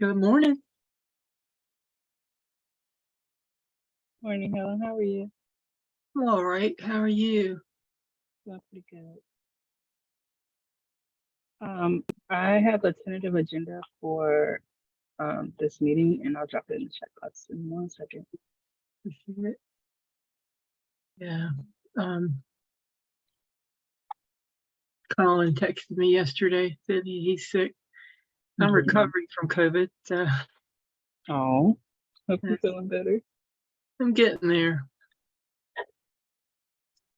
Good morning. Morning, Helen. How are you? I'm all right. How are you? Doing pretty good. I have a tentative agenda for this meeting, and I'll drop it in the chat box in 1 second. Appreciate it. Yeah. Colin texted me yesterday, said he's sick. I'm recovering from COVID, so Oh, hope you're feeling better. I'm getting there.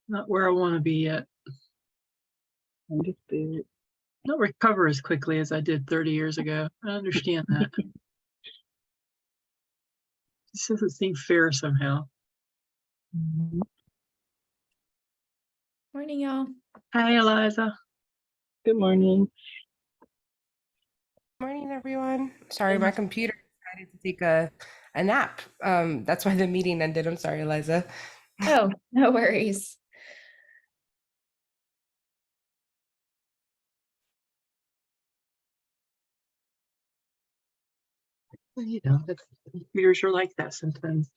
Not where I want to be yet. Understood. Not recover as quickly as I did 30 years ago. I understand that. This doesn't seem fair somehow. Morning, y'all. Hi, Eliza. Good morning. Morning, everyone. Sorry, my computer decided to take a nap. That's why the meeting ended. I'm sorry, Eliza. Oh, no worries. Well, you know, the computers are like that sometimes.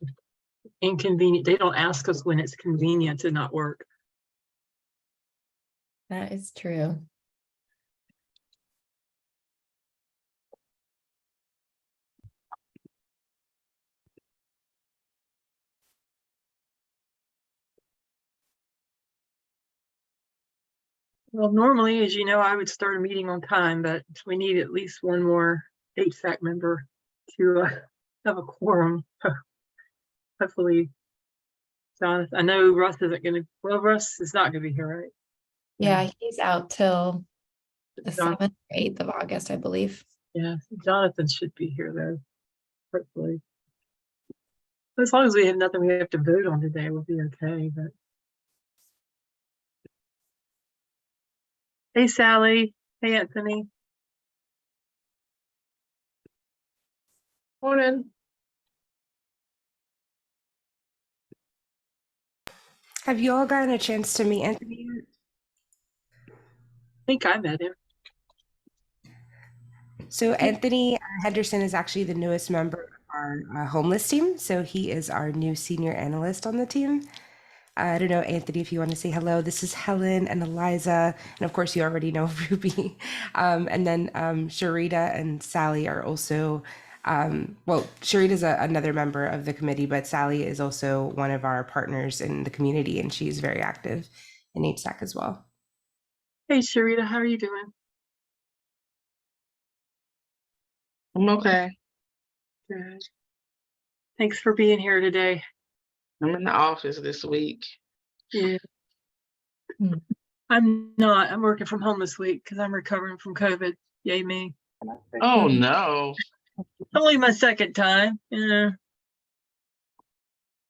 Inconvenient. They don't ask us when it's convenient to not work. That is true. Well, normally, as you know, I would start a meeting on time, but we need at least one more HSAC member to have a quorum. Hopefully, Jonathan. I know Russ isn't going to. Well, Russ is not going to be here, right? Yeah, he's out till the Jon- 7th or 8th of August, I believe. Yeah, Jonathan should be here though. Hopefully, as long as we have nothing we have to vote on today, we'll be okay. But hey, Sally. Hey, Anthony. Morning. Have you all gotten a chance to meet Anthony yet? I think I met him. So Anthony Henderson is actually the newest member of our homeless team. So he is our new senior analyst on the team. I don't know, Anthony, if you want to say hello. This is Helen and Eliza. And of course, you already know Ruby. And then Sharita and Sally are also, well, Sharita is another member of the committee, but Sally is also one of our partners in the community, and she's very active in HSAC as well. Hey, Sharita, how are you doing? I'm okay. Good. Thanks for being here today. I'm in the office this week. Yeah. I'm not. I'm working from home this week because I'm recovering from COVID. Yay me. Oh no. Only my second time. Yeah.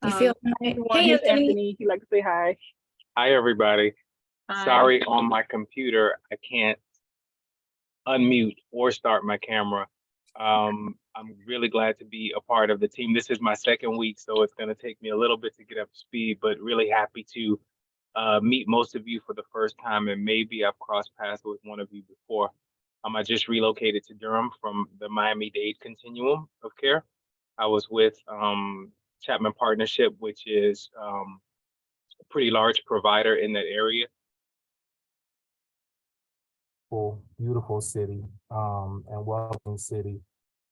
You feel all right? Hey, Here's Anthony. Anthony. He'd like to say hi. Hi, everybody. Hi. Sorry, on my computer, I can't unmute or start my camera. I'm really glad to be a part of the team. This is my second week, so it's going to take me a little bit to get up to speed, but really happy to meet most of you for the first time, and maybe I've crossed paths with one of you before. I just relocated to Durham from the Miami-Dade continuum of care. I was with Chapman Partnership, which is a pretty large provider in that area. Beautiful city, and welcoming city,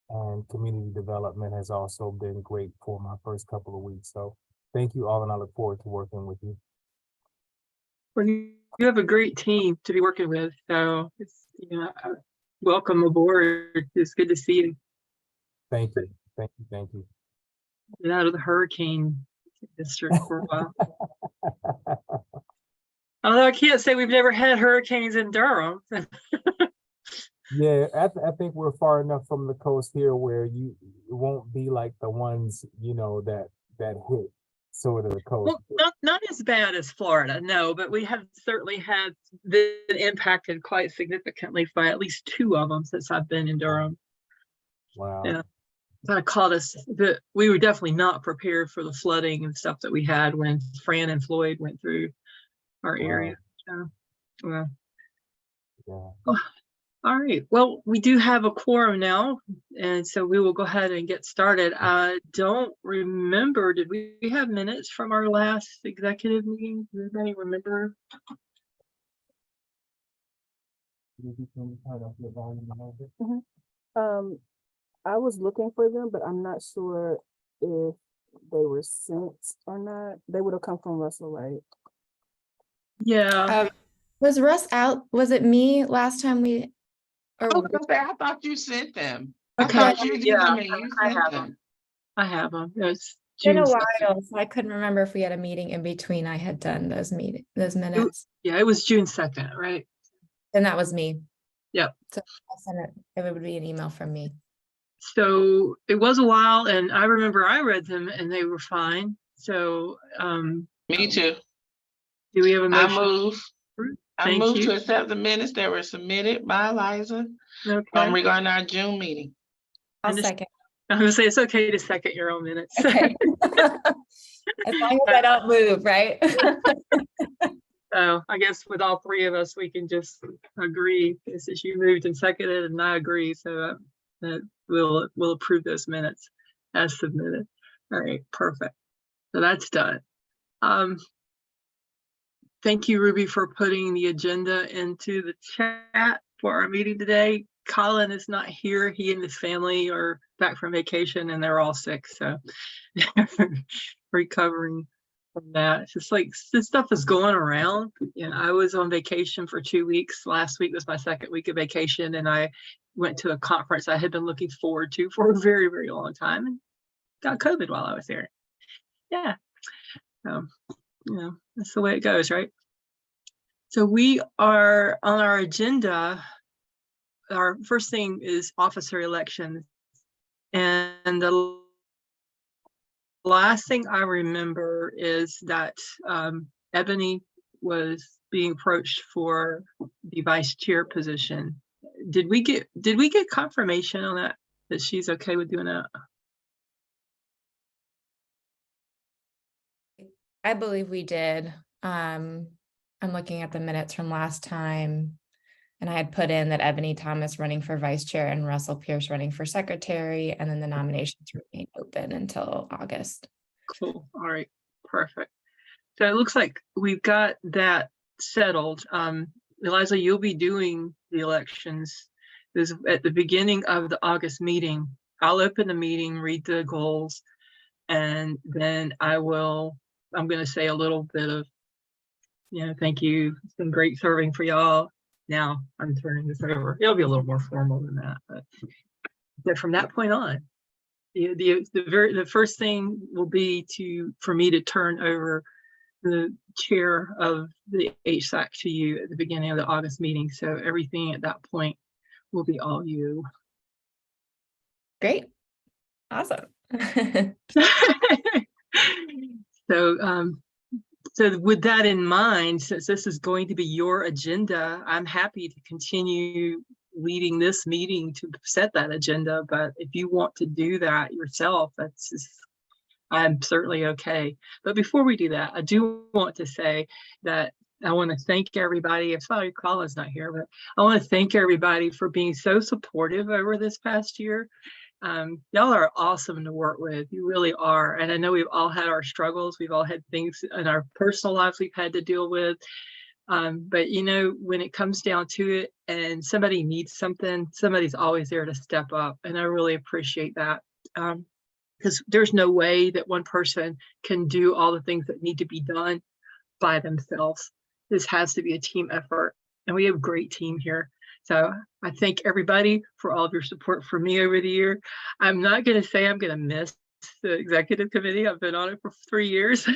and community development has also been great for my first couple of weeks. So thank you all, and I look forward to working with you. Well, you have a great team to be working with. So it's, you know, welcome aboard. It's good to see you. Thank you. Thank you. Thank you. Get out of the hurricane district for a while. Although I can't say we've never had hurricanes in Durham. Yeah, I think we're far enough from the coast here where it won't be like the ones, you know, that hit sort of the coast. Well, not as bad as Florida, no, but we have certainly had been impacted quite significantly by at least 2 of them since I've been in Durham. Wow. Yeah, kind of caught us. We were definitely not prepared for the flooding and stuff that we had when Fran and Floyd went through our area. So, well, Yeah. oh, All right, well, we do have a quorum now, and so we will go ahead and get started. I don't remember, did we have minutes from our last executive meeting? Does anybody remember? I was looking for them, but I'm not sure if they were sent or not. They would have come from Russell, right? Yeah, Was Russ out? Was it me last time we? I Or was gonna say, I thought you sent them. Okay, I thought you did yeah, them and you I sent have them. I have them. It's been June. a 2nd. while, so I couldn't remember if we had a meeting in between. I had done those minutes, Yeah, it was June 2nd, right? and that was me. Yep. So I'll send it. It would be an email from me. So it was a while, and I remember I read them and they were fine. So Me too. do we have a I motion? move. I Thank move to you. accept the minutes that were submitted by Eliza Okay. regarding our June meeting. I'll And this- second. I'm gonna say it's okay to second your own minutes. Okay. As long as I don't move, right? So I guess with all three of us, we can just agree. This is you moved and seconded, and I agree. So that we'll approve those minutes as submitted. All right, perfect. So that's done. Thank you, Ruby, for putting the agenda into the chat for our meeting today. Colin is not here. He and his family are back from vacation and they're all sick. So recovering from that. It's just like this stuff is going around. And I was on vacation for 2 weeks. Last week was my second week of vacation. And I went to a conference I had been looking forward to for a very, very long time and got COVID while I was there. Yeah. That's the way it goes, right? So we are on our agenda. Our first thing is officer elections. And the last thing I remember is that Ebony was being approached for the vice chair position. Did we get confirmation on that she's okay with doing that? I believe we did. I'm looking at the minutes from last time, and I had put in that Ebony Thomas running for vice chair and Russell Pierce running for secretary, and then the nominations remain open until August. Cool. All right. Perfect. So it looks like we've got that settled. Eliza, you'll be doing the elections. This at the beginning of the August meeting. I'll open the meeting, read the goals, and then I'm going to say a little bit of, thank you. It's been great serving for y'all. Now I'm turning this over. It'll be a little more formal than that, but from that point on, the first thing will be for me to turn over the chair of the HSAC to you at the beginning of the August meeting. So everything at that point will be all you. Great. Awesome. So with that in mind, since this is going to be your agenda, I'm happy to continue leading this meeting to set that agenda. But if you want to do that yourself, I'm certainly okay. But before we do that, I do want to say that I want to thank everybody. I'm sorry Colin's not here, but I want to thank everybody for being so supportive over this past year. Y'all are awesome to work with. You really are. And I know we've all had our struggles. We've all had things in our personal lives we've had to deal with. But when it comes down to it and somebody needs something, somebody's always there to step up. And I really appreciate that. Because there's no way that one person can do all the things that need to be done by themselves. This has to be a team effort. And we have a great team here. So I thank everybody for all of your support for me over the year. I'm not going to say I'm going to miss the executive committee. I've been on it for 3 years.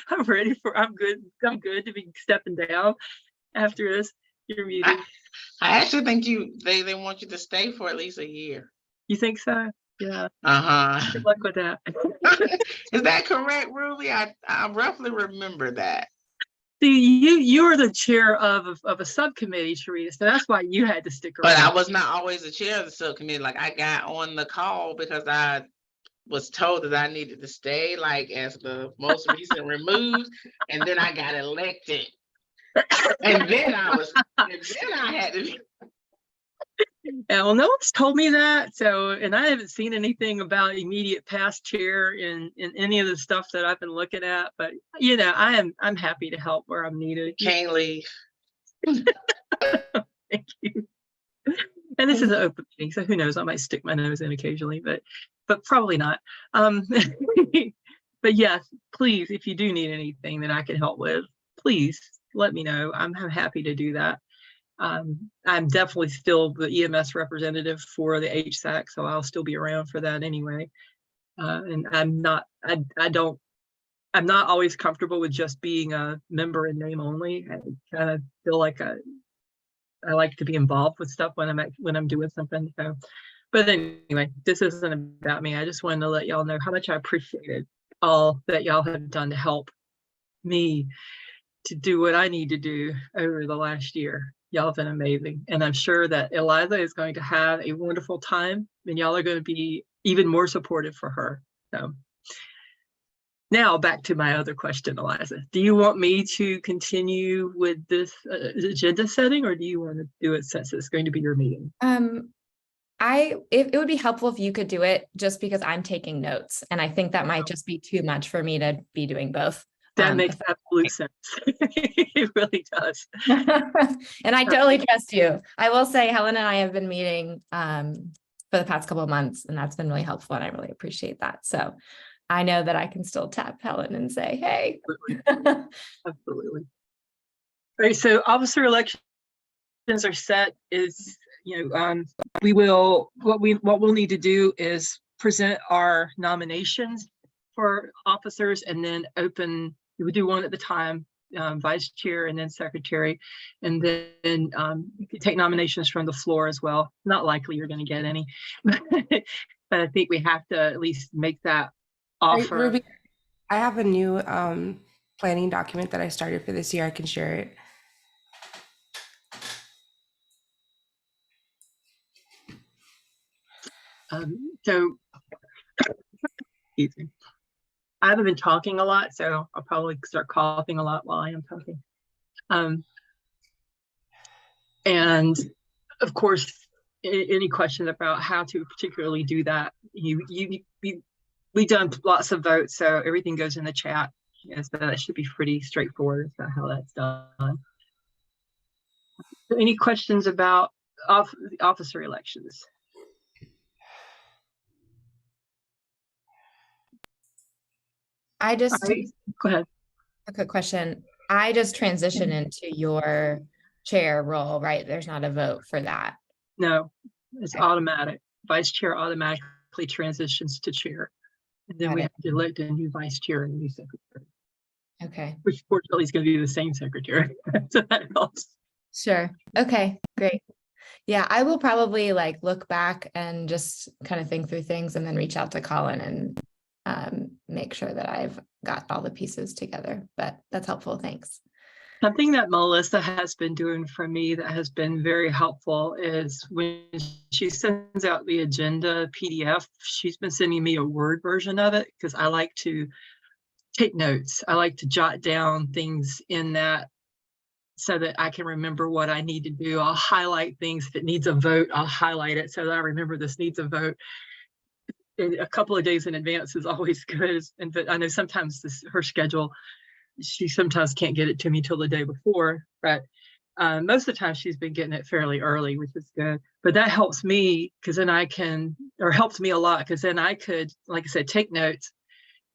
I'm good to be stepping down after your meeting. I actually think they want you to stay for at least a year. You think so? Yeah. Uh-huh. Good luck with that. Is that correct, Ruby? I roughly remember that. See, you are the chair of a subcommittee, Sharita, so that's why you had to stick around. But I was not always the chair of the subcommittee. Like I got on the call because I was told that I needed to stay, like as the most recent removed, and then I got elected. And then I had to be. well, no one's told me that. So, and I haven't seen anything about immediate past chair in any of the stuff that I've been looking at. But you know, I'm happy to help where I'm needed. Can't leave. Thank you. And this is an open meeting, so who knows? I might stick my nose in occasionally, but probably not. But yes, please, if you do need anything that I can help with, please let me know. I'm happy to do that. I'm definitely still the EMS representative for the HSAC, so I'll still be around for that anyway. And I'm not always comfortable with just being a member in name only. I kind of feel like I like to be involved with stuff when I'm doing something. So, but anyway, this isn't about me. I just wanted to let y'all know how much I appreciated all that y'all have done to help me to do what I need to do over the last year. Y'all have been amazing. And I'm sure that Eliza is going to have a wonderful time, and y'all are going to be even more supportive for her. So now back to my other question, Eliza. Do you want me to continue with this agenda setting, or do you want to do it since it's going to be your meeting? It would be helpful if you could do it, just because I'm taking notes, and I think that might just be too much for me to be doing both. That makes absolute sense. It really does. And I totally trust you. I will say Helen and I have been meeting for the past couple of months, and that's been really helpful, and I really appreciate that. So I know that I can still tap Helen and say, hey. Absolutely. Absolutely. All right, so officer elections are set. Is, you know, what we'll need to do is present our nominations for officers, and then we do one at the time, vice chair and then secretary, and then you can take nominations from the floor as well. Not likely you're going to get any, but I think we have to at least make that offer. Ruby, I have a new planning document that I started for this year. I can share it. So easy. I haven't been talking a lot, so I'll probably start coughing a lot while I am talking. And of course, any question about how to particularly do that, we've done lots of votes, so everything goes in the chat. Yes, so that should be pretty straightforward about how that's done. So any questions about officer elections? Go ahead. A quick question. I just transitioned into your chair role, right? There's not a vote for that. No, it's automatic. Vice chair automatically transitions to chair. And then we have to elect a new vice chair and a new secretary. Okay. Which fortunately is going to be the same secretary. So that helps. Sure. Okay, great. Yeah, I will probably look back and just kind of think through things, and then reach out to Colin and make sure that I've got all the pieces together, but that's helpful. Thanks. Something that Melissa has been doing for me that has been very helpful is when she sends out the agenda PDF, she's been sending me a Word version of it, because I like to take notes. I like to jot down things in that so that I can remember what I need to do. I'll highlight things. If it needs a vote, I'll highlight it so that I remember this needs a vote. A couple of days in advance is always good. But I know sometimes her schedule, she sometimes can't get it to me till the day before, but most of the time she's been getting it fairly early, which is good. But that helps me, because then helped me a lot, because then I could, like I said, take notes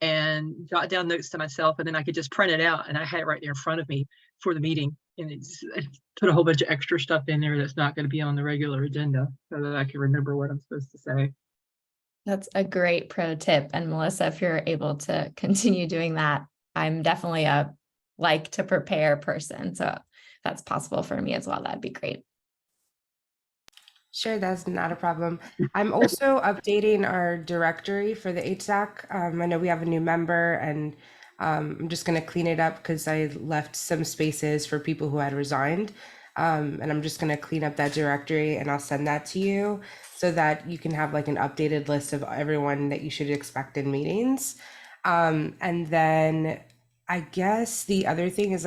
and jot down notes to myself, and then I could just print it out, and I had it right there in front of me for the meeting, and put a whole bunch of extra stuff in there that's not going to be on the regular agenda, so that I can remember what I'm supposed to say. That's a great pro tip. And Melissa, if you're able to continue doing that, I'm definitely a like to prepare person. So if that's possible for me as well, that'd be great. Sure, that's not a problem. I'm also updating our directory for the HSAC. I know we have a new member, and I'm just going to clean it up because I left some spaces for people who had resigned. And I'm just going to clean up that directory, and I'll send that to you so that you can have an updated list of everyone that you should expect in meetings. And then I guess the other thing is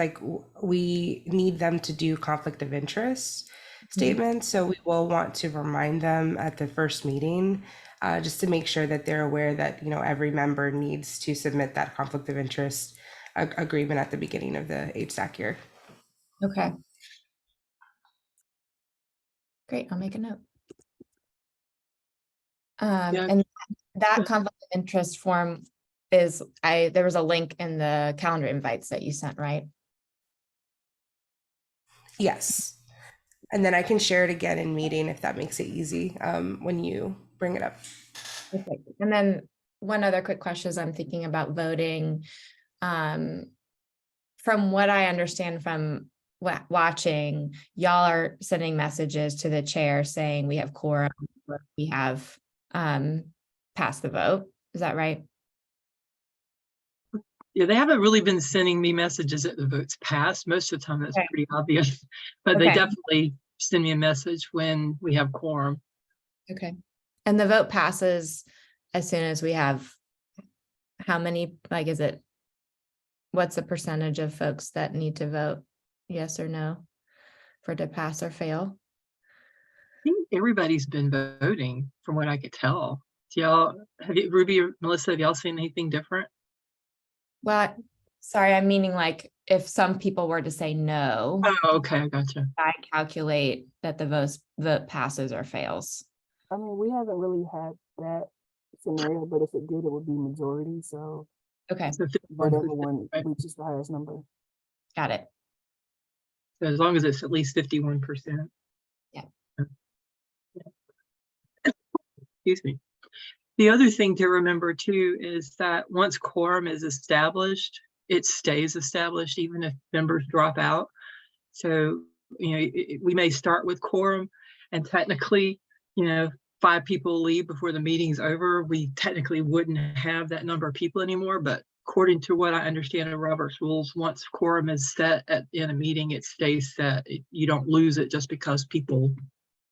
we need them to do conflict of interest. statement. So we will want to remind them at the first meeting, just to make sure that they're aware that, you know, every member needs to submit that conflict of interest agreement at the beginning of the HSAC year. Okay. Great, I'll make a note. Yeah. And that conflict of interest form is, there was a link in the calendar invites that you sent, right? Yes. And then I can share it again in meeting if that makes it easy when you bring it up. Okay. And then one other quick question is I'm thinking about voting. From what I understand from watching, y'all are sending messages to the chair saying we have quorum, we have passed the vote. Is that right? Yeah, they haven't really been sending me messages that the vote's passed. Most of the time, that's Okay. pretty obvious. But they Okay. definitely send me a message when we have quorum. Okay. And the vote passes as soon as we have how many, like, what's the percentage of folks that need to vote yes or no for it to pass or fail? I think everybody's been voting from what I could tell. Ruby or Melissa, have y'all seen anything different? Well, sorry, I'm meaning like if some people were to say no, Oh, okay, I gotcha. I calculate that the vote passes or fails. I mean, we haven't really had that scenario, but if it did, it would be majority. So Okay, So 51%, whatever one right? reaches the highest number. got it. So as long as it's at least 51%. Yeah. Excuse me. The other thing to remember too is that once quorum is established, it stays established even if members drop out. So, you know, we may start with quorum and technically, you know, 5 people leave before the meeting's over. We technically wouldn't have that number of people anymore, but according to what I understand of Robert's rules, once quorum is set in a meeting, it stays set. You don't lose it just because people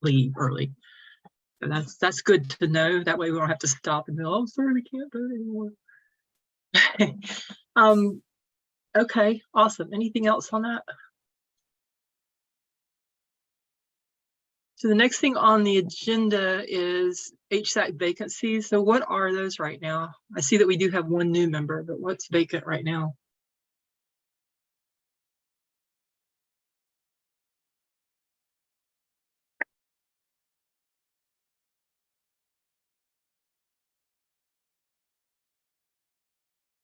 leave early. And that's good to know. That way we don't have to stop and go, oh, sorry, we can't vote anymore. Okay, awesome. Anything else on that? So the next thing on the agenda is HSAC vacancies. So what are those right now? I see that we do have one new member, but what's vacant right now?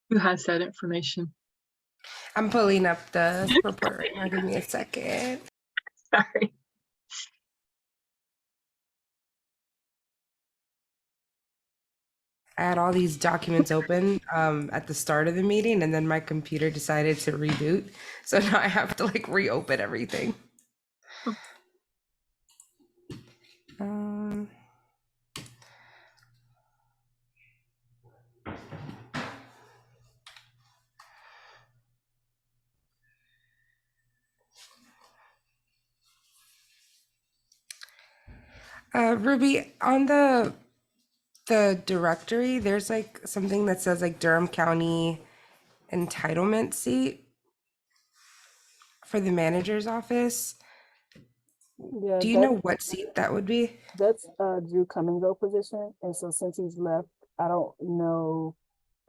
Who has that information? I'm pulling up the report right now. Give me a second. Sorry. I had all these documents open at the start of the meeting, and then my computer decided to reboot. So now I have to like reopen everything. Ruby, on the directory, there's like something that says like Durham County entitlement seat for the manager's office. Yeah, Do you know what seat that would be? that's Drew Cummings' position. And so since he's left, I don't know.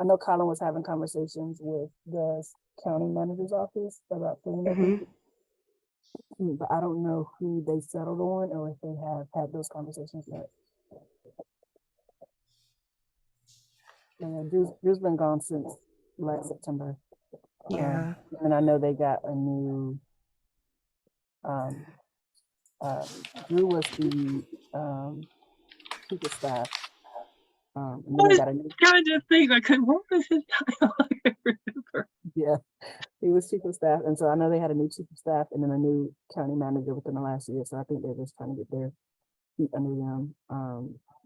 I know Colin was having conversations with the county manager's office about filling that position, but I don't know who they settled on or if they have had those conversations yet. And Drew's been gone since last September. Yeah. And I know they got a new Drew was the chief of staff. And then they got a new, Trying to think, I couldn't, what was his title? I can't remember. yeah, he was chief of staff. And so I know they had a new chief of staff and then a new county manager within the last year. So I think they're just trying to get their feet under them.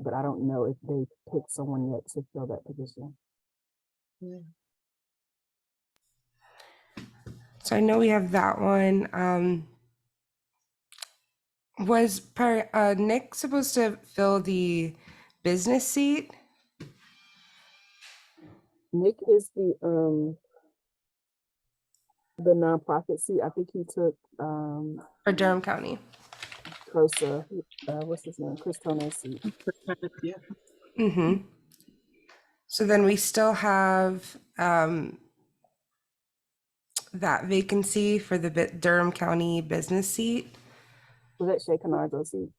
But I don't know if they picked someone yet to fill that position. So I know we have that one. Was Nick supposed to fill the business seat? Nick is the nonprofit seat. I think he took For Durham County? Crosa, what's his name? Chris Toner's seat. Yeah. Mm-hmm. So then we still have that vacancy for the Durham County business seat. Was that Shay Canardo's seat?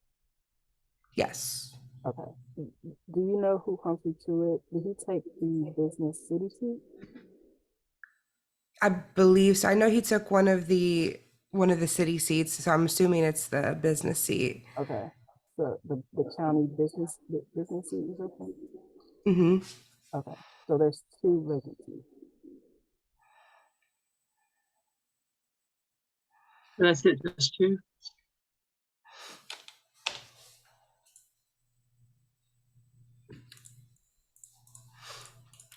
Yes. Okay. Do you know who Humphrey Truitt? Did he take the business city seat? I believe so. I know he took one of the city seats, so I'm assuming it's the business seat. Okay. The county business seat is open? Mm-hmm. Okay. So there's 2 vacancies. That's it, just 2.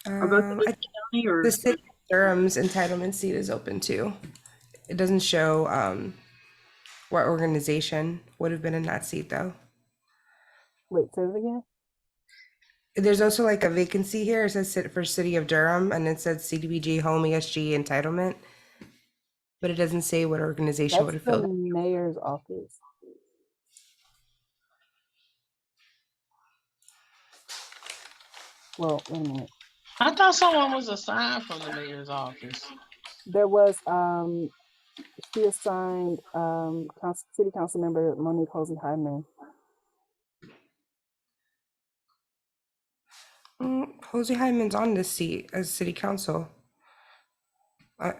Are both of those county or? The city of Durham's entitlement seat is open too. It doesn't show what organization would have been in that seat though. Wait, say it again? There's also like a vacancy here. It says for City of Durham, and it says CDBG Home ESG entitlement, but it doesn't say what organization would That's have the filled it. mayor's office. Well, wait a minute. I thought someone was assigned from the mayor's office. There was she assigned city council member Monique Hosey Hyman. Jose Hyman's on this seat as city council. As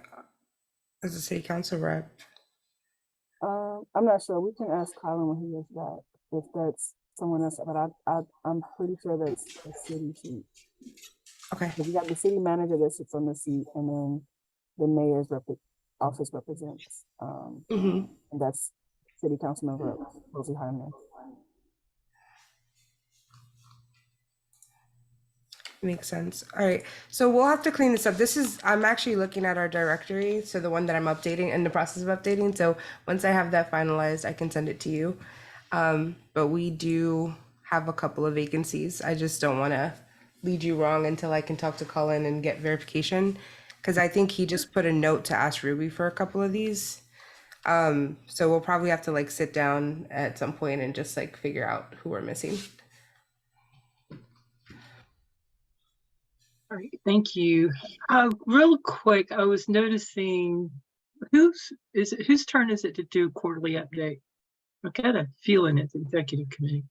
a city council rep. I'm not sure. We can ask Colin when he gets back if that's someone else, but I'm pretty sure that's a city seat. Okay. Because you got the city manager that sits on the seat, and then the mayor's office represents, Mm-hmm. and that's city council member Rosie Hyman. Makes sense. All right. So we'll have to clean this up. I'm actually looking at our directory. So the one that I'm updating, in the process of updating. So once I have that finalized, I can send it to you. But we do have a couple of vacancies. I just don't want to lead you wrong until I can talk to Colin and get verification. Because I think he just put a note to ask Ruby for a couple of these. So we'll probably have to like sit down at some point and just like figure out who we're missing. All right, thank you. Real quick, I was noticing whose turn is it to do quarterly update? I'm kind of feeling it's executive committee.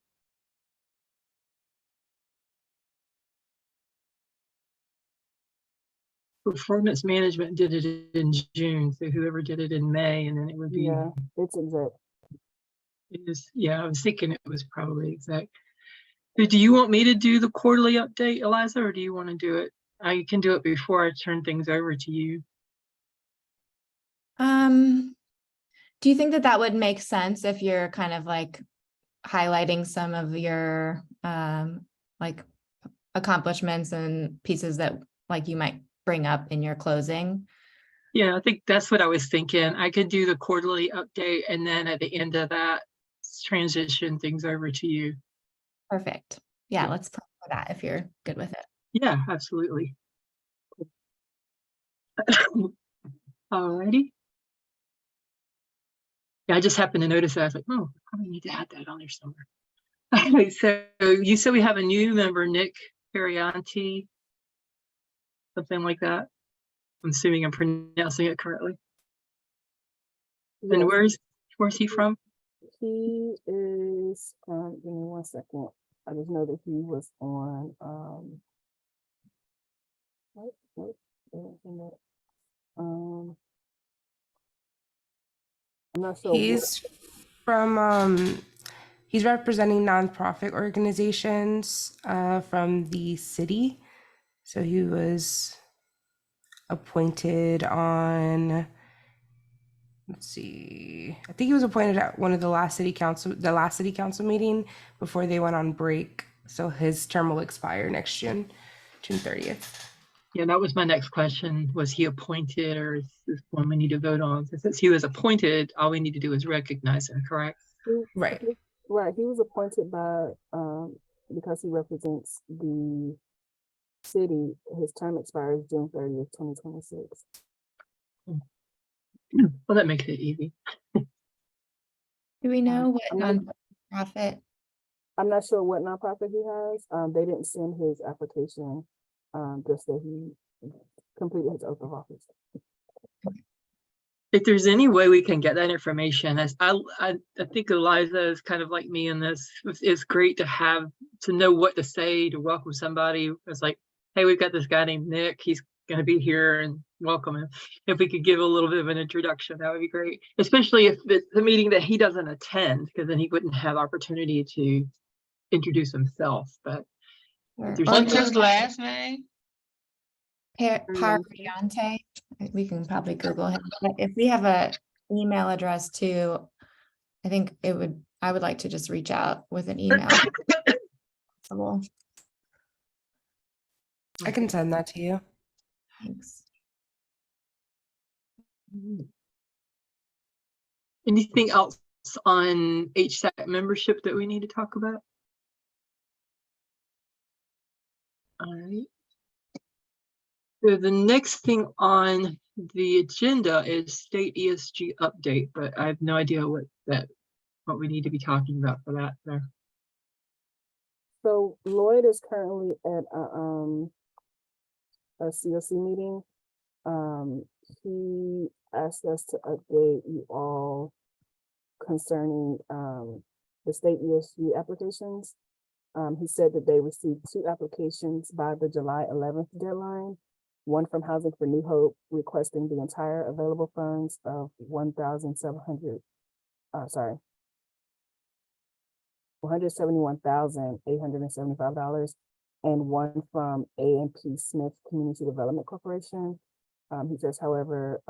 Performance management did it in June, so whoever did it in May, and then it would be. Yeah, it's exec. It is, yeah, I was thinking it was probably exec. Do you want me to do the quarterly update, Eliza, or do you want to do it? I can do it before I turn things over to you. Do you think that would make sense if you're kind of like highlighting some of your like accomplishments and pieces that like you might bring up in your closing? Yeah, I think that's what I was thinking. I could do the quarterly update and then at the end of that, transition things over to you. Perfect. Yeah, let's plan for that if you're good with it. Yeah, absolutely. Alrighty. Yeah, I just happened to notice that. I was like, oh, I probably need to add that on there somewhere. So you said we have a new member, Nick Perianti, something like that. I'm assuming I'm pronouncing it correctly. Yes. And where's he from? He is, give me 1 second. I just know that he was on, I'm not sure. He's from he's representing nonprofit organizations from the city. So he was appointed on, let's see, I think he was appointed at one of the last city council meeting before they went on break. So his term will expire next June 30th. Yeah, that was my next question. Was he appointed, or is this one we need to vote on? Since he was appointed, all we need to do is recognize him, correct? Right. Right. He was appointed by, because he represents the city. His term expires June 30th, 2026. Well, that makes it easy. Do we know what I'm not- nonprofit? I'm not sure what nonprofit he has. They didn't send his application, just that he completed his oath of office. If there's any way we can get that information, as I think Eliza is kind of like me in this. It's great to have to know what to say to welcome somebody. It's like, hey, we've got this guy named Nick. He's going to be here, and welcome him. If we could give a little bit of an introduction, that would be great. Especially if it's a meeting that he doesn't attend, because then he wouldn't have opportunity to introduce himself. But if there's What's any- his last name? Pariante. We can probably Google him. But if we have a email address too, I think I would like to just reach out with an email. Possible. I can send that to you. Thanks. Anything else on HSAC membership that we need to talk about? All right. So the next thing on the agenda is state ESG update, but I have no idea what we need to be talking about for that there. So Lloyd is currently at a COC meeting. He asked us to update you all concerning the state ESG applications. He said that they received 2 applications by the July 11th deadline. One from Housing for New Hope requesting the entire available funds of $171,875, and one from A&P Smith Community Development Corporation. He says, however,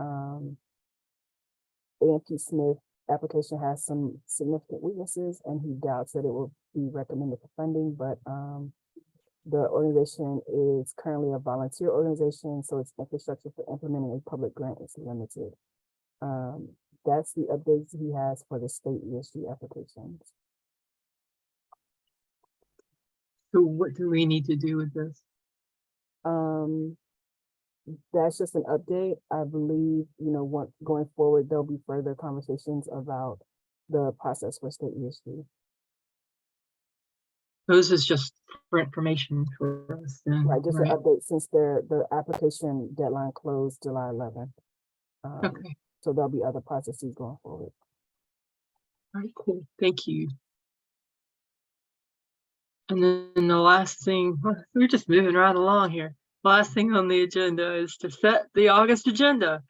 A&P Smith application has some significant weaknesses, and he doubts that it will be recommended for funding, but the organization is currently a volunteer organization, so its infrastructure for implementing a public grant is limited. That's the updates he has for the state ESG applications. So what do we need to do with this? That's just an update. I believe, going forward, there'll be further conversations about the process for state ESG. This is just for information for us. Then, Right, just an update since the application deadline closed July 11th. Okay. So there'll be other processes going forward. All right, cool. Thank you. And then the last thing, we're just moving right along here. Last thing on the agenda is to set the August agenda.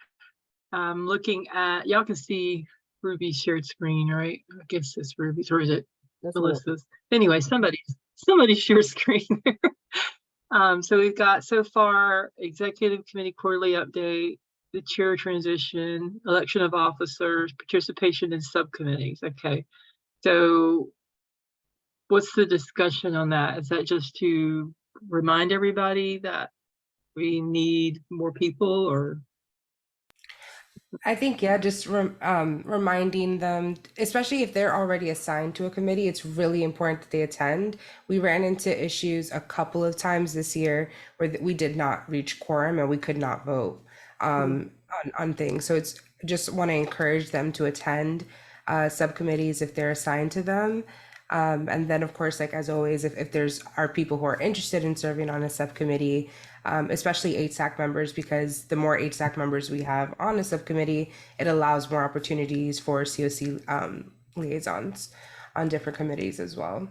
I'm looking at, y'all can see Ruby's shared screen, right? I guess it's Ruby's, or is it That's Melissa's? Anyway, somebody's shared screen. So we've got so far executive committee quarterly update, the chair transition, election of officers, participation in subcommittees. Okay. So what's the discussion on that? Is that just to remind everybody that we need more people, or? I think, yeah, just reminding them, especially if they're already assigned to a committee, it's really important that they attend. We ran into issues a couple of times this year where we did not reach quorum and we could not vote on things. So it's just want to encourage them to attend subcommittees if they're assigned to them. And then, of course, like as always, if there's are people who are interested in serving on a subcommittee, especially HSAC members, because the more HSAC members we have on a subcommittee, it allows more opportunities for COC liaisons on different committees as well.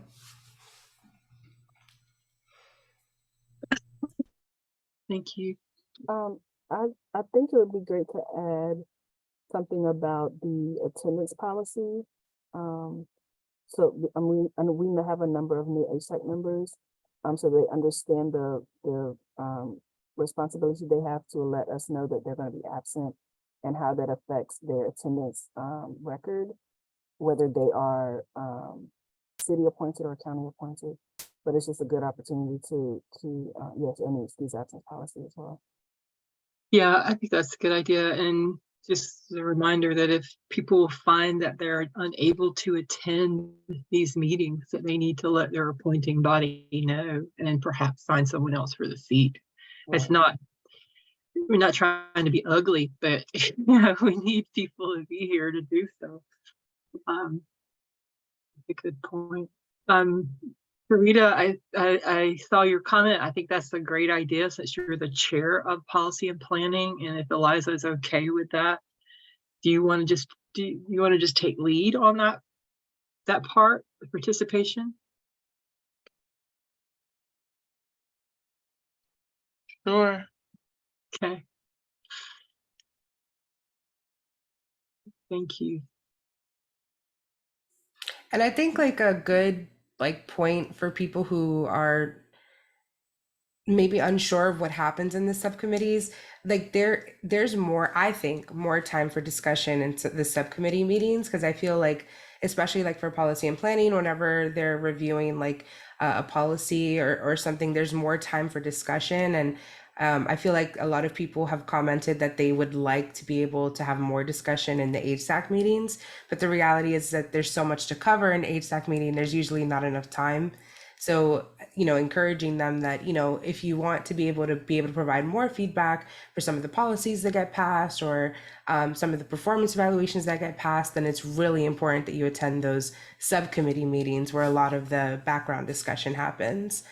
Thank you. I think it would be great to add something about the attendance policy. So we may have a number of new HSAC members, so they understand the responsibility they have to let us know that they're going to be absent and how that affects their attendance record, whether they are city appointed or county appointed. But it's just a good opportunity to any excuse absence policy as well. Yeah, I think that's a good idea. And just a reminder that if people find that they're unable to attend these meetings, that they need to let their appointing body know and perhaps find someone else for the seat. Right. We're not trying to be ugly, but we need people to be here to do so. a good point. Rita, I saw your comment. I think that's a great idea since you're the chair of policy and planning. And if Eliza is okay with that, do you want to just take lead on that part of participation? Sure. Okay. Thank you. And I think like a good like point for people who are maybe unsure of what happens in the subcommittees, like there's more, I think, more time for discussion in the subcommittee meetings, because I feel like, especially like for policy and planning, whenever they're reviewing like a policy or something, there's more time for discussion. And I feel like a lot of people have commented that they would like to be able to have more discussion in the HSAC meetings, but the reality is that there's so much to cover in HSAC meeting, there's usually not enough time. So, encouraging them that, if you want to be able to provide more feedback for some of the policies that get passed, or some of the performance evaluations that get passed, then it's really important that you attend those subcommittee meetings where a lot of the background discussion happens.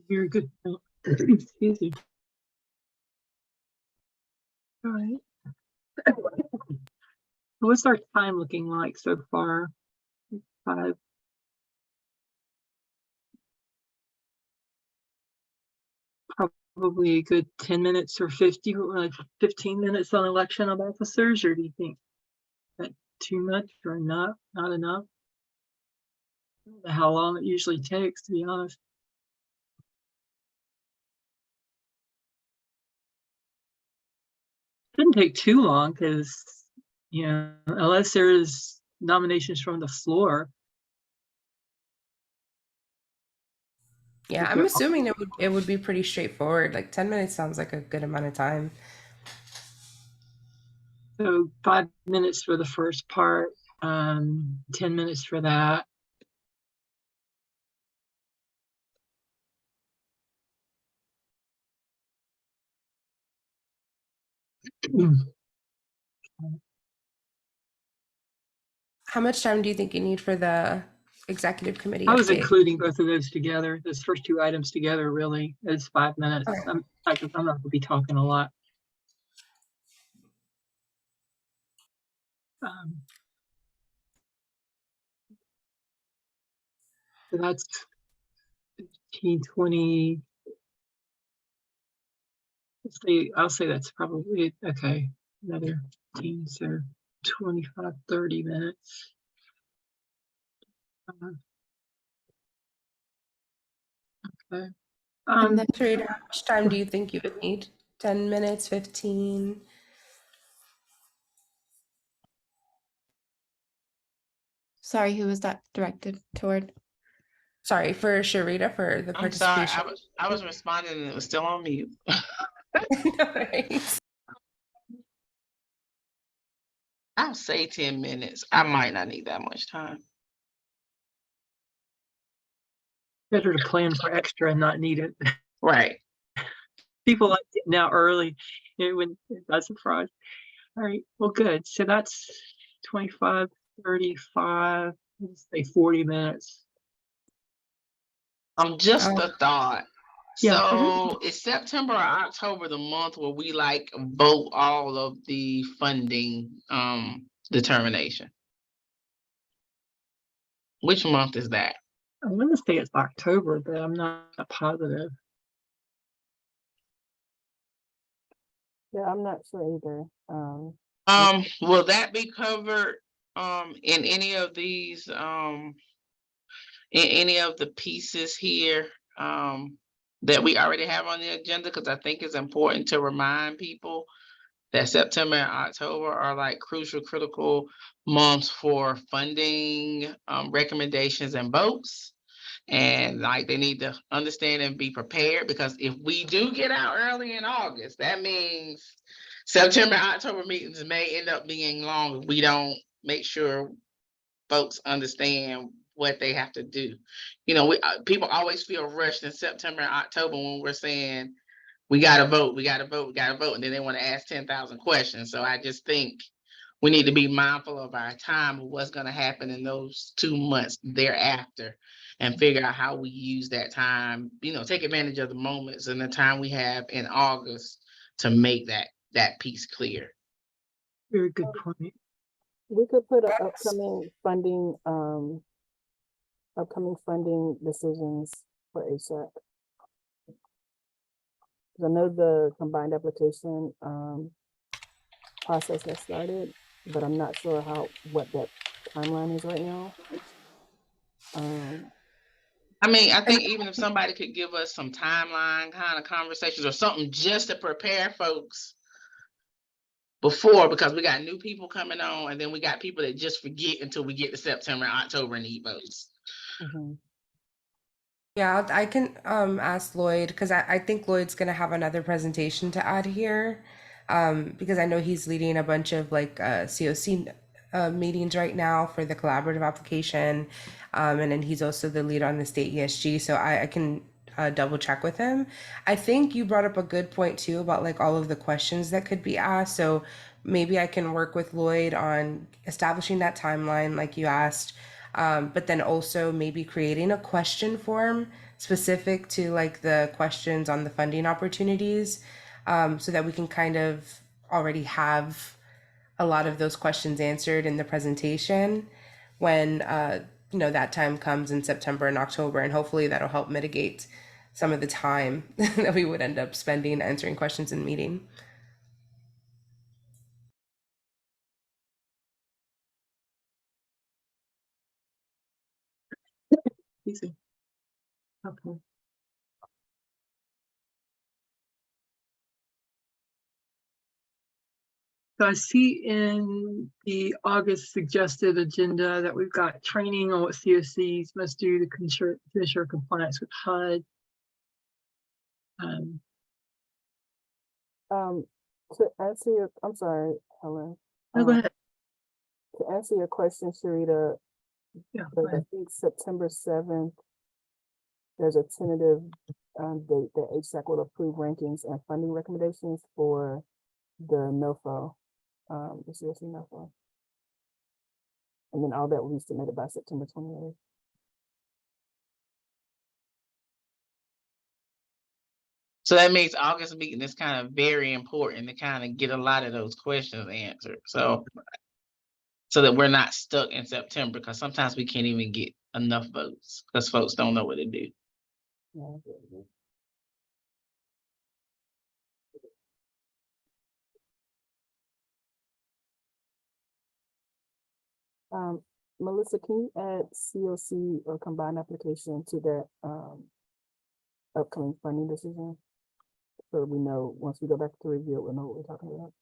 Very good. Excuse me. All right. What's our time looking like so far? 5. Probably a good 10 minutes or 15 minutes on election of officers, or do you think that too much or not enough? I don't know how long it usually takes, to be honest. Shouldn't take too long because, unless there's nominations from the floor. Yeah, I'm assuming it would be pretty straightforward. Like 10 minutes sounds like a good amount of time. So 5 minutes for the first part, 10 minutes for that. How much time do you think you need for the executive committee I was update? including both of those together, those first 2 items together, really, is 5 minutes. Okay. I'm not going to be talking a lot. So that's 15, 20. I'll say that's probably okay. Another 15, so 25, 30 minutes. Okay. And then Trade, how much time do you think you would need? 10 minutes, 15? sorry, who was that directed toward? Sorry, for Sharita for the I'm sorry, participation. I was responding and it was still on mute. No worries. I'll say 10 minutes. I might not need that much time. Better to plan for extra and not need it. Right. People like getting out early. When that's a surprise. All right. Well, good. So that's 25, 35, let's say 40 minutes. Just a thought. Yeah. So is September or October the month where we like vote all of the funding determination? Which month is that? I'm going to say it's October, but I'm not positive. Yeah, I'm not sure either. Will that be covered in any of these in any of the pieces here that we already have on the agenda? Because I think it's important to remind people that September and October are like crucial, critical months for funding recommendations and votes. And like they need to understand and be prepared, because if we do get out early in August, that means September, October meetings may end up being long if we don't make sure folks understand what they have to do. People always feel rushed in September and October when we're saying we got to vote, and then they want to ask 10,000 questions. So I just think we need to be mindful of our time of what's gonna happen in those 2 months thereafter and figure out how we use that time, take advantage of the moments and the time we have in August to make that piece clear. Very good point. We could put a That's- upcoming funding decisions for HSAC. 'Cause I know the combined application, process has started, but I'm not sure what that timeline is right now. I think even if somebody could give us some timeline kind of conversations or something just to prepare folks before, because we got new people coming on and then we got people that just forget until we get to September, October and need votes. Mhm. Yeah, I can ask Lloyd because I think Lloyd's gonna have another presentation to add here, because I know he's leading a bunch of like COC meetings right now for the collaborative application, and then he's also the lead on the state ESG. So I can double check with him. I think you brought up a good point too about like all of the questions that could be asked. So maybe I can work with Lloyd on establishing that timeline like you asked. But then also maybe creating a question form specific to like the questions on the funding opportunities, so that we can kind of already have a lot of those questions answered in the presentation when that time comes in September and October, and hopefully that'll help mitigate some of the time that we would end up spending answering questions in meeting. Easy. Okay. So I see in the August suggested agenda that we've got training on what COCs must do to ensure compliance with HUD. To answer your, I'm sorry, Helen. No, go ahead. To answer your question, Sharita, Yeah, but go I ahead. think September 7th, there's a tentative date that HSAC will approve rankings and funding recommendations for the NOFO, the COC NOFO. And then all that will be submitted by September 28th. So that means August meeting is kind of very important to kind of get a lot of those questions answered. So that we're not stuck in September, because sometimes we can't even get enough votes because folks don't know what to do. Yeah. Melissa, can you add COC or combined application to that upcoming funding decision? So we know, once we go back to review it, we'll know what we're talking about.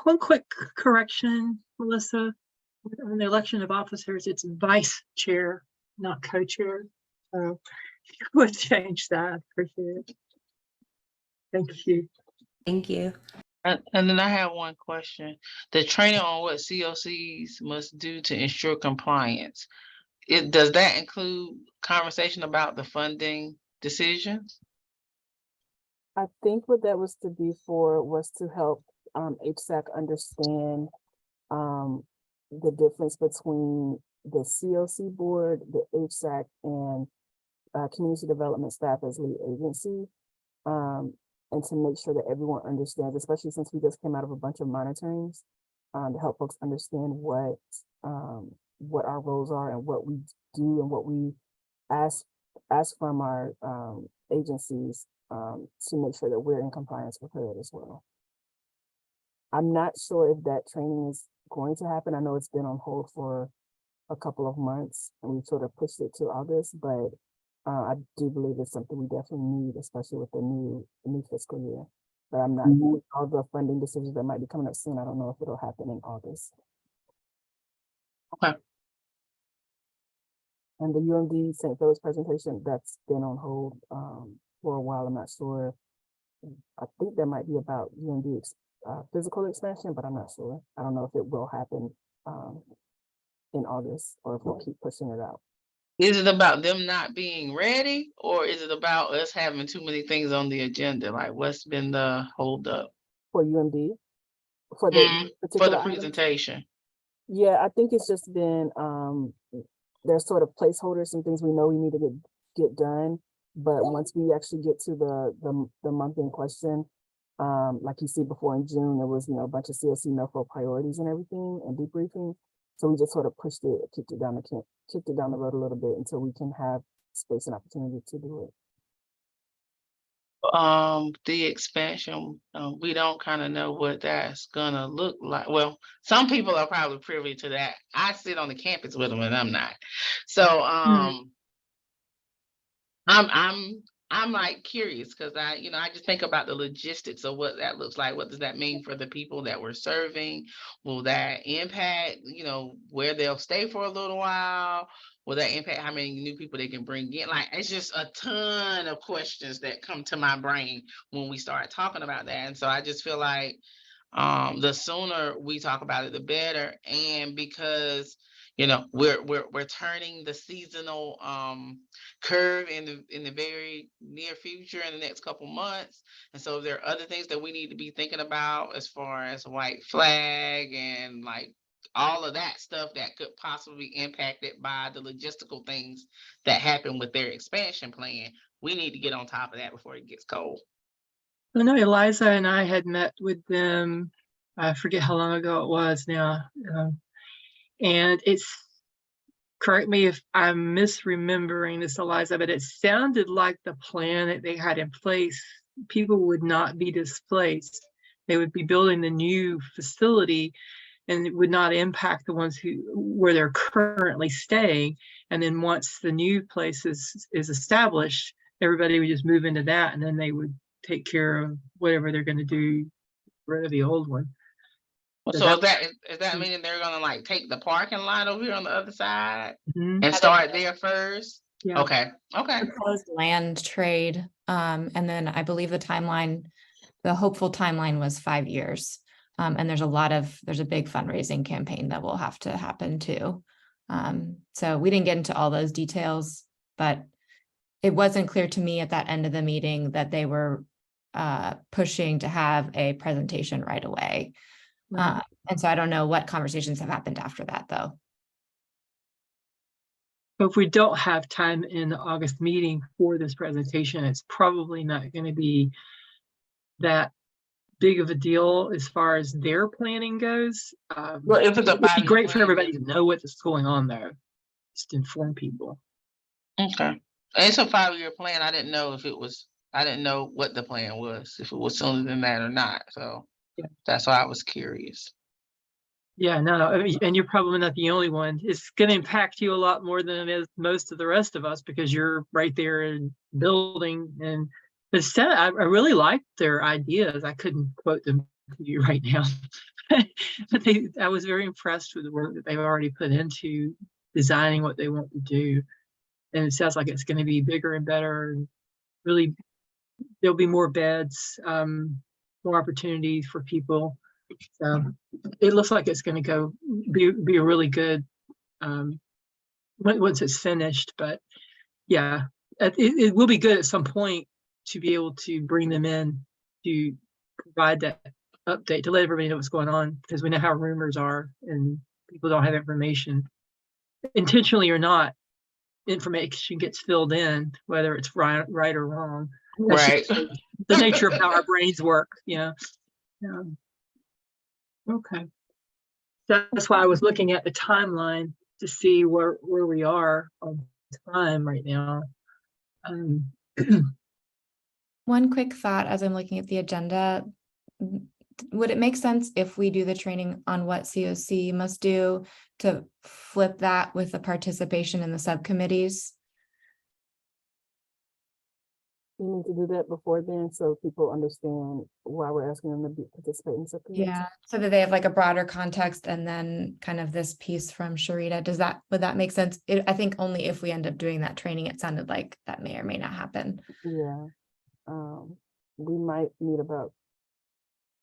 One quick correction, Melissa. On the election of officers, it's vice chair, not co-chair. So if you would change that, appreciate it. Thank you. Thank you. And then I have one question. The training on what COCs must do to ensure compliance. Does that include conversation about the funding decisions? I think what that was to be for was to help HSAC understand the difference between the COC board, the HSAC, and community development staff as lead agency, and to make sure that everyone understands, especially since we just came out of a bunch of monitorings, to help folks understand what our roles are and what we do and what we ask from our agencies, to make sure that we're in compliance with HUD as well. I'm not sure if that training is going to happen. I know it's been on hold for a couple of months and we sort of pushed it to August, but I do believe it's something we definitely need, especially with the new fiscal year. But I'm not, with all the funding decisions that might be coming up soon, I don't know if it'll happen in August. Okay. And the UMD St. Philip's presentation, that's been on hold for a while. I'm not sure. I think that might be about UMD physical expansion, but I'm not sure. I don't know if it will happen in August or if we'll keep pushing it out. Is it about them not being ready, or is it about us having too many things on the agenda? Like, what's been the holdup? For UMD, for the For particular the items? presentation. Yeah, I think it's just been there's sort of placeholders and things we know we need to get done. But once we actually get to the month in question, like you see before in June, there was, a bunch of COC NOFO priorities and everything and debriefing. So we just sort of kicked it down the road a little bit until we can have space and opportunity to do it. The expansion, we don't kind of know what that's gonna look like. Well, some people are probably privy to that. I sit on the campus with them and I'm not. So, I'm like curious because I just think about the logistics of what that looks like. What does that mean for the people that we're serving? Will that impact, where they'll stay for a little while? Will that impact how many new people they can bring in? Like, it's just a ton of questions that come to my brain when we start talking about that. And so I just feel like the sooner we talk about it, the better. And because we're turning the seasonal curve in the very near future in the next couple months. And so there are other things that we need to be thinking about as far as white flag and like all of that stuff that could possibly be impacted by the logistical things that happen with their expansion plan. We need to get on top of that before it gets cold. I know Eliza and I had met with them, I forget how long ago it was now. And correct me if I'm misremembering this, Eliza, but it sounded like the plan that they had in place, people would not be displaced. They would be building the new facility and it would not impact the ones where they're currently staying. And then once the new place is established, everybody would just move into that and then they would take care of whatever they're going to do for the old one. So is that meaning they're gonna like take the parking lot over here on the other side Mhm. and start there first? Yeah. Okay. Proposed land trade. And then I believe the hopeful timeline was 5 years. And there's a big fundraising campaign that will have to happen too. So we didn't get into all those details, but it wasn't clear to me at that end of the meeting that they were pushing to have a presentation right away. Right. And so I don't know what conversations have happened after that, though. So if we don't have time in the August meeting for this presentation, it's probably not going to be that big of a deal as far as their planning goes. Well, if it's a It'd be 5-year great for plan, everybody to know what's going on there, just inform people. okay. It's a 5-year plan. I didn't know what the plan was, if it was sooner than that or not. So Yeah. That's why I was curious. Yeah, no, I mean, and you're probably not the only one. It's going to impact you a lot more than it is most of the rest of us because you're right there in building. And instead, I really liked their ideas. I couldn't quote them to you right now, but I was very impressed with the work that they've already put into designing what they want to do. And it sounds like it's going to be bigger and better. And really, there'll be more beds, more opportunities for people. So it looks like it's going to be a really good once it's finished. But yeah, it will be good at some point to be able to bring them in to provide that update to let everybody know what's going on, because we know how rumors are and people don't have information. Intentionally or not, information gets filled in, whether it's right or wrong. That's Right. the nature of how our brains work. Okay. That's why I was looking at the timeline to see where we are on time right now. One quick thought as I'm looking at the agenda, would it make sense if we do the training on what COC must do to flip that with the participation in the subcommittees? We need to do that before then, so people understand why we're asking them to participate in subcommittees. Yeah, so that they have like a broader context and then kind of this piece from Sharita. Would that make sense? I think only if we end up doing that training, it sounded like that may or may not happen. Yeah. We might need about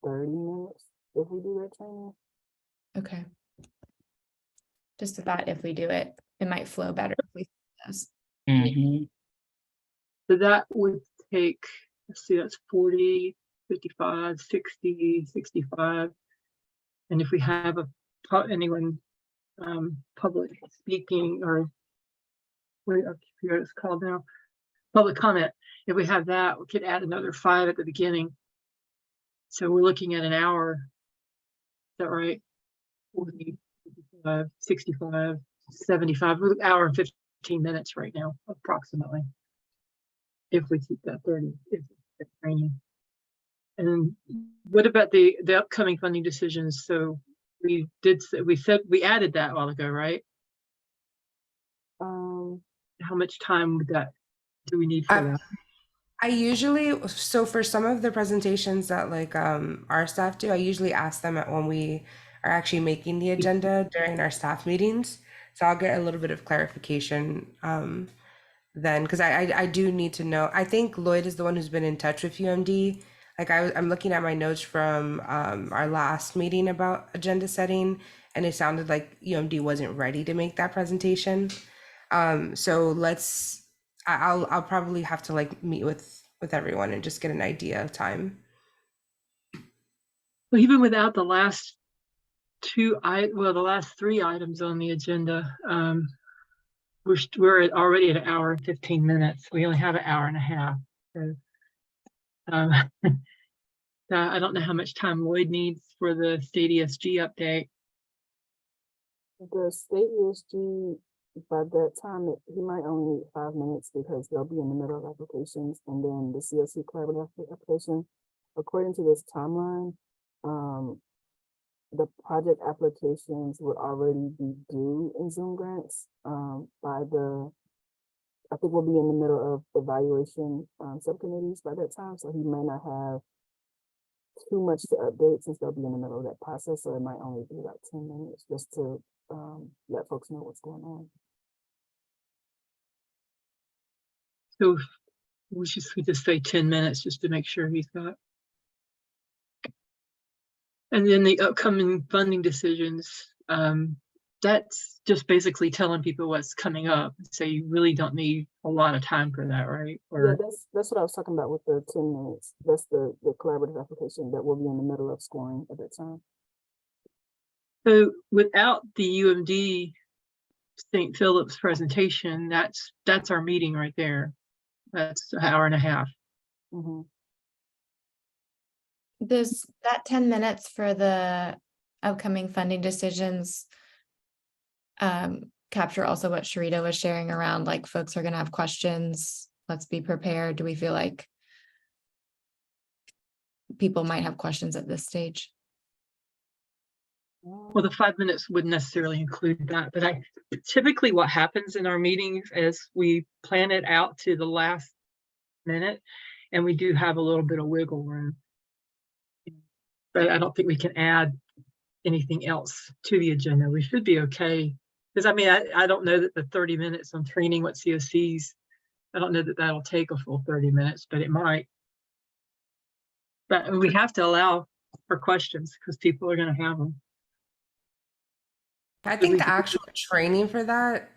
30 minutes if we do that training. Okay. Just a thought, if we do it, it might flow better if we do this. Mhm. So that would take, let's see, that's 40, 55, 60, 65. And if we have anyone public speaking or what it's called now, public comment, if we have that, we could add another 5 at the beginning. So we're looking at an hour. Is that right? 40, 55, 65, 75, we're an hour and 15 minutes right now, approximately. If we keep that 30, if it's training. And what about the upcoming funding decisions? So we said we added that a while ago, right? How much time do we need for that? I usually, so for some of the presentations that like our staff do, I usually ask them when we are actually making the agenda during our staff meetings. So I'll get a little bit of clarification then, because I do need to know. I think Lloyd is the one who's been in touch with UMD. Like I'm looking at my notes from our last meeting about agenda setting, and it sounded like UMD wasn't ready to make that presentation. So I'll probably have to like meet with everyone and just get an idea of time. Well, even without the last the last 3 items on the agenda, we're already at an hour and 15 minutes. We only have an hour and a half. So, I don't know how much time Lloyd needs for the state ESG update. The state ESG, by that time, he might only need 5 minutes because they'll be in the middle of applications, and then the CSC collaborative application. According to this timeline, the project applications would already be due in Zoom grants I think we'll be in the middle of evaluation subcommittees by that time, so he may not have too much to update since they'll be in the middle of that process, so it might only be about 10 minutes just to let folks know what's going on. So we just say 10 minutes just to make sure he's got. And then the upcoming funding decisions, that's just basically telling people what's coming up. So you really don't need a lot of time for that, right? Yeah, that's what I was talking about with the 10 minutes. That's the collaborative application that will be in the middle of scoring at that time. So without the UMD St. Philip's presentation, that's our meeting right there. That's an hour and a half. Mm-hmm. Does that 10 minutes for the upcoming funding decisions capture also what Sharita was sharing around, like folks are going to have questions, let's be prepared? Do we feel like people might have questions at this stage? Well, the 5 minutes wouldn't necessarily include that, but typically what happens in our meetings is we plan it out to the last minute, and we do have a little bit of wiggle room. But I don't think we can add anything else to the agenda. We should be okay. Because I mean, I don't know that the 30 minutes on training what CSCs, I don't know that that'll take a full 30 minutes, but it might. But we have to allow for questions because people are going to have them. I think the actual training for that,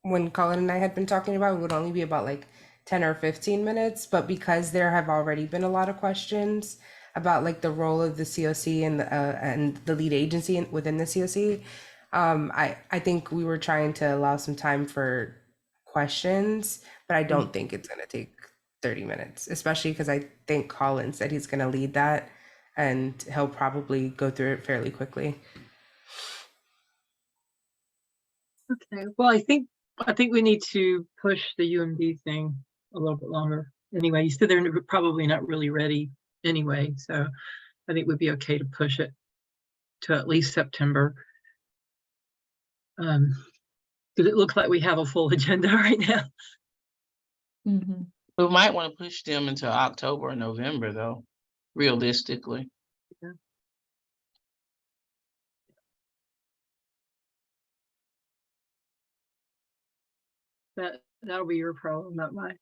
when Colin and I had been talking about, it would only be about like 10 or 15 minutes. But because there have already been a lot of questions about like the role of the COC and the lead agency within the COC, I think we were trying to allow some time for questions, but I don't think it's going to take 30 minutes, especially because I think Colin said he's going to lead that and he'll probably go through it fairly quickly. Okay, well, I think we need to push the UMD thing a little bit longer. Anyway, you said they're probably not really ready anyway, so I think we'd be okay to push it to at least September. Because it looks like we have a full agenda right now. Mm-hmm. We might want to push them into October or November, though, realistically. That'll be your problem, not mine.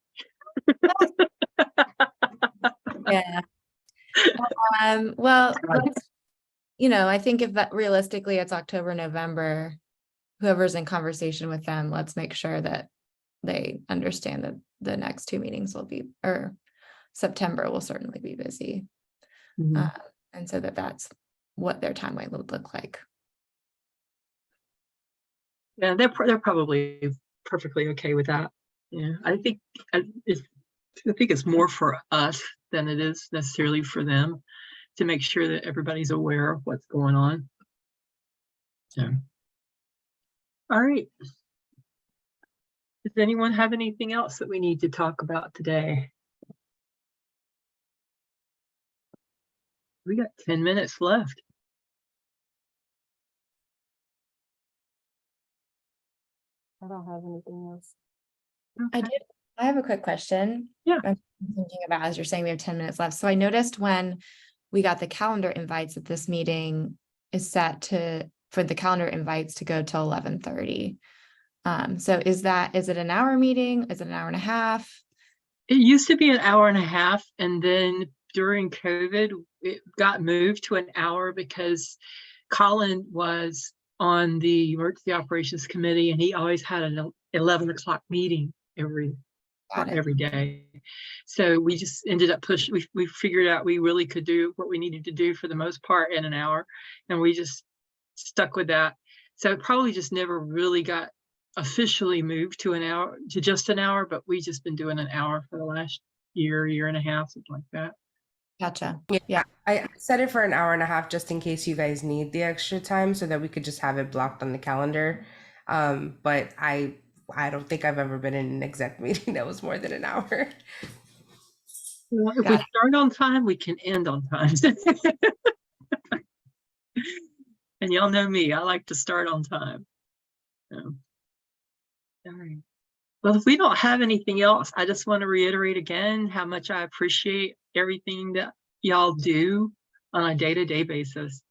Yeah. Well, I think if that realistically it's October, November, whoever's in conversation with them, let's make sure that they understand that the next 2 meetings will be, or September will certainly be busy. Mhm. And so that's what their timeline would look like. Yeah, they're probably perfectly okay with that. Yeah, I think it's more for us than it is necessarily for them to make sure that everybody's aware of what's going on. So, all right. Does anyone have anything else that we need to talk about today? We got 10 minutes left. I don't have anything else. Okay. I have a quick question. Yeah. I'm thinking about as you're saying we have 10 minutes left. So I noticed when we got the calendar invites that this meeting is set for the calendar invites to go till 11:30. So is it an hour meeting? Is it an hour and a half? It used to be an hour and a half, and then during COVID, it got moved to an hour because Colin was on the Emergency Operations Committee, and he always had an 11 o'clock meeting every day. So we just ended up pushing. We figured out we really could do what we needed to do for the most part in an hour, and we just stuck with that. So it probably just never really got officially moved to just an hour, but we just been doing an hour for the last year and a half, something like that. Gotcha. Yeah. Yeah. I set it for an hour and a half just in case you guys need the extra time so that we could just have it blocked on the calendar. But I don't think I've ever been in an exec meeting that was more than an hour. Well, if we start on time, we can end on time. And y'all know me, I like to start on time. So, all right. Well, if we don't have anything else, I just want to reiterate again how much I appreciate everything that y'all do on a day-to-day basis.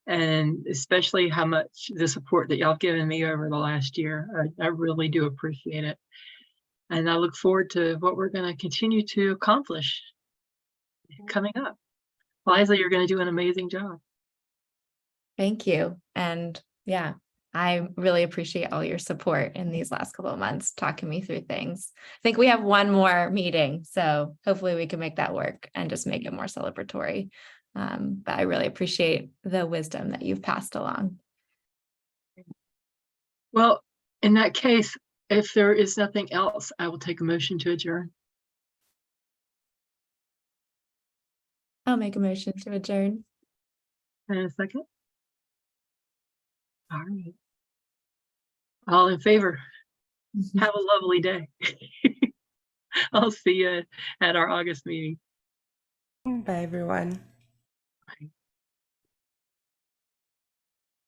And especially how much the support that y'all have given me over the last year. I really do appreciate it. And I look forward to what we're going to continue to accomplish coming up. Liza, you're going to do an amazing job. Thank you. And yeah, I really appreciate all your support in these last couple of months, talking me through things. I think we have one more meeting, so hopefully we can make that work and just make it more celebratory. But I really appreciate the wisdom that you've passed along. Well, in that case, if there is nothing else, I will take a motion to adjourn. I'll make a motion to adjourn. And a second. All right. All in favor? Have a lovely day. I'll see you at our August meeting. Bye, everyone.